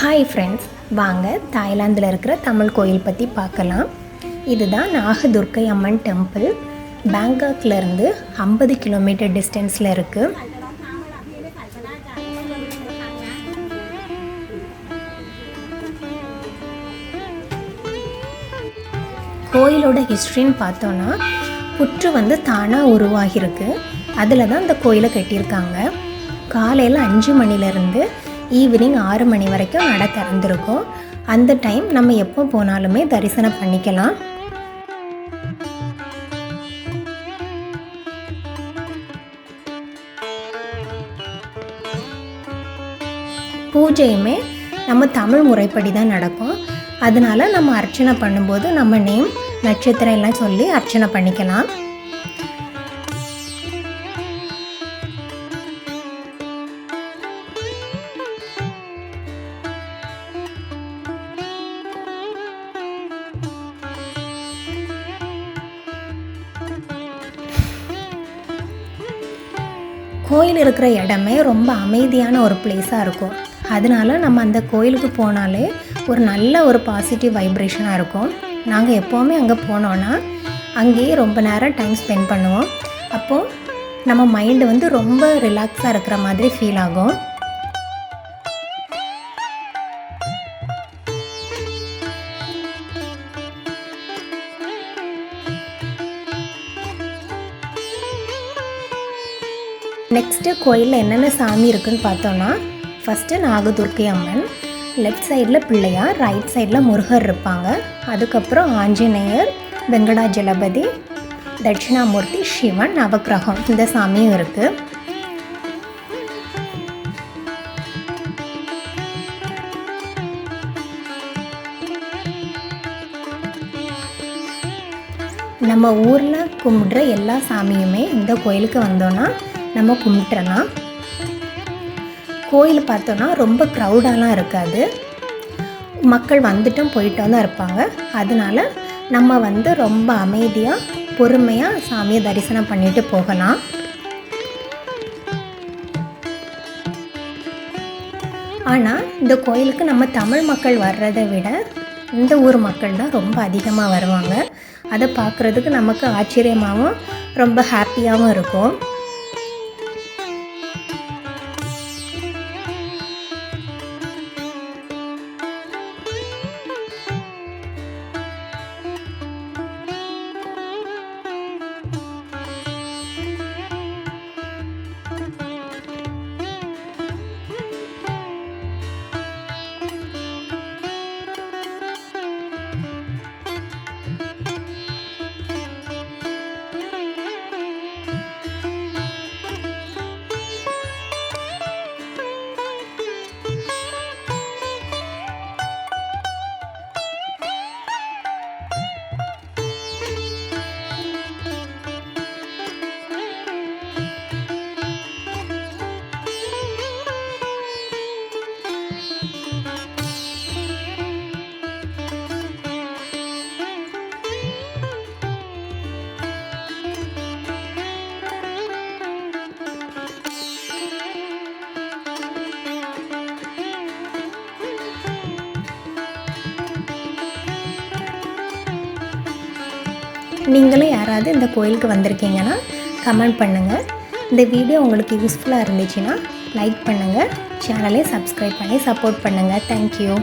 Hi friends, வாங்க தாய்லாந்தில் இருக்கிற தமிழ் கோயில் பற்றி பார்க்கலாம். இதுதான் நாகதுர்க்கை அம்மன் டெம்பிள். பேங்காக்லேருந்து 50 கிலோமீட்டர் டிஸ்டன்ஸில் இருக்குது. கோயிலோட ஹிஸ்ட்ரின்னு பார்த்தோன்னா, புற்று தானாக உருவாகிருக்கு. அதில் தான் இந்த கோயிலை கட்டியிருக்காங்க. காலையில் 5 மணிலேருந்து ஈவினிங் 6 மணி வரைக்கும் நட திறந்துருக்கும். அந்த டைம் நம்ம எப்போ போனாலுமே தரிசனம் பண்ணிக்கலாம். பூஜையுமே நம்ம தமிழ் முறைப்படி தான் நடக்கும். அதனால நம்ம அர்ச்சனை பண்ணும்போது நம்ம நேம், நட்சத்திரம் எல்லாம் சொல்லி அர்ச்சனை பண்ணிக்கலாம். கோயில் இருக்கிற இடமே ரொம்ப அமைதியான ஒரு பிளேஸாக இருக்கும். அதனால நம்ம அந்த கோயிலுக்கு போனாலே ஒரு நல்ல ஒரு பாசிட்டிவ் வைப்ரேஷனாக இருக்கும். நாங்கள் எப்போவுமே அங்கே போனோன்னா அங்கேயே ரொம்ப நேரம் டைம் ஸ்பெண்ட் பண்ணுவோம். அப்போது நம்ம மைண்டு ரொம்ப ரிலாக்ஸாக இருக்கிற மாதிரி ஃபீல் ஆகும். நெக்ஸ்ட்டு கோயிலில் என்னென்ன சாமி இருக்குதுன்னு பார்த்தோன்னா, ஃபஸ்ட்டு நாகதுர்க்கை அம்மன், லெஃப்ட் சைடில் பிள்ளையார், ரைட் சைடில் முருகர் இருப்பாங்க. அதுக்கப்புறம் ஆஞ்சநேயர், வெங்கடாஜலபதி, தட்சிணாமூர்த்தி, சிவன், நவக்கிரகம், இந்த சாமியும் இருக்குது. நம்ம ஊரில் கும்பிட்ற எல்லா சாமியுமே இந்த கோயிலுக்கு வந்தோன்னா நம்ம கும்பிட்டுறலாம். கோயில் பார்த்தோன்னா ரொம்ப க்ரௌடாலாம் இருக்காது. மக்கள் வந்துட்டும் போயிட்டும் தான் இருப்பாங்க. அதனால் நம்ம ரொம்ப அமைதியாக பொறுமையாக சாமியை தரிசனம் பண்ணிட்டு போகலாம். ஆனால் இந்த கோயிலுக்கு நம்ம தமிழ் மக்கள் வர்றதை விட இந்த ஊர் மக்கள் தான் ரொம்ப அதிகமாக வருவாங்க. அதை பார்க்குறதுக்கு நமக்கு ஆச்சரியமாகவும் ரொம்ப ஹாப்பியாகவும் இருக்கும். நீங்களும் யாராவது இந்த கோயிலுக்கு வந்திருக்கீங்கன்னா கமெண்ட் பண்ணுங்கள். இந்த வீடியோ உங்களுக்கு யூஸ்ஃபுல்லாக இருந்துச்சுன்னா லைக் பண்ணுங்கள். சேனலை சப்ஸ்கிரைப் பண்ணி சப்போர்ட் பண்ணுங்கள். தேங்க்யூ.